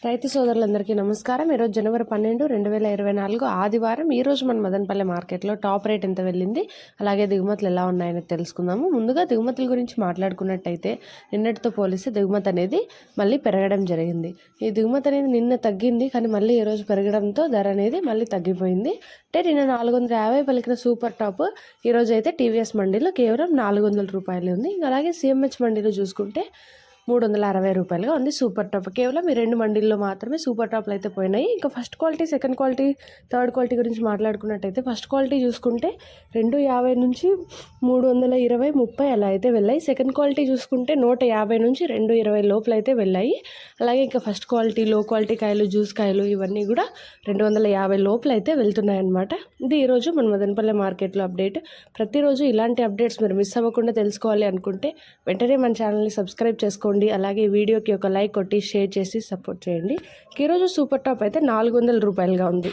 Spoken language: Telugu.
రైతు సోదరులందరికీ నమస్కారం. ఈరోజు జనవరి 12, 2024 ఆదివారం. ఈరోజు మన మదనపల్లె మార్కెట్లో టాప్ రేట్ ఎంత వెళ్ళింది, అలాగే దిగుమతులు ఎలా ఉన్నాయని తెలుసుకుందాము. ముందుగా దిగుమతుల గురించి మాట్లాడుకున్నట్టయితే నిన్నటితో పోలిస్తే దిగుమతి అనేది మళ్ళీ పెరగడం జరిగింది. ఈ దిగుమతి అనేది నిన్న తగ్గింది, కానీ మళ్ళీ ఈరోజు పెరగడంతో ధర అనేది మళ్ళీ తగ్గిపోయింది. అంటే నిన్న 450 పలికిన సూపర్ టాప్ ఈరోజు అయితే టీవీఎస్ మండీలో కేవలం 400 రూపాయలు ఉంది. అలాగే సిఎంహెచ్ మండీలో చూసుకుంటే 360 రూపాయలుగా ఉంది సూపర్ టాప్. కేవలం ఈ రెండు మండీల్లో మాత్రమే సూపర్ టాప్లు అయితే పోయినాయి. ఇంకా first quality, second quality, third quality గురించి మాట్లాడుకున్నట్టయితే ఫస్ట్ క్వాలిటీ చూసుకుంటే 250 నుంచి 320, 30 అలా అయితే వెళ్ళాయి. సెకండ్ క్వాలిటీ చూసుకుంటే 150 నుంచి 220 లోపల అయితే వెళ్ళాయి. అలాగే ఇంకా ఫస్ట్ క్వాలిటీ, లో క్వాలిటీ కాయలు, జ్యూస్ కాయలు ఇవన్నీ కూడా 250 లోపల అయితే వెళ్తున్నాయి అన్నమాట. ఇది ఈరోజు మన మదనపల్లె మార్కెట్లో అప్డేట్. ప్రతిరోజు ఇలాంటి అప్డేట్స్ మీరు మిస్ అవ్వకుండా తెలుసుకోవాలి అనుకుంటే వెంటనే మన ఛానల్ని సబ్స్క్రైబ్ చేసుకోండి. అలాగే వీడియోకి ఒక లైక్ కొట్టి షేర్ చేసి సపోర్ట్ చేయండి. ఈరోజు సూపర్ టాప్ అయితే 400 రూపాయలుగా ఉంది.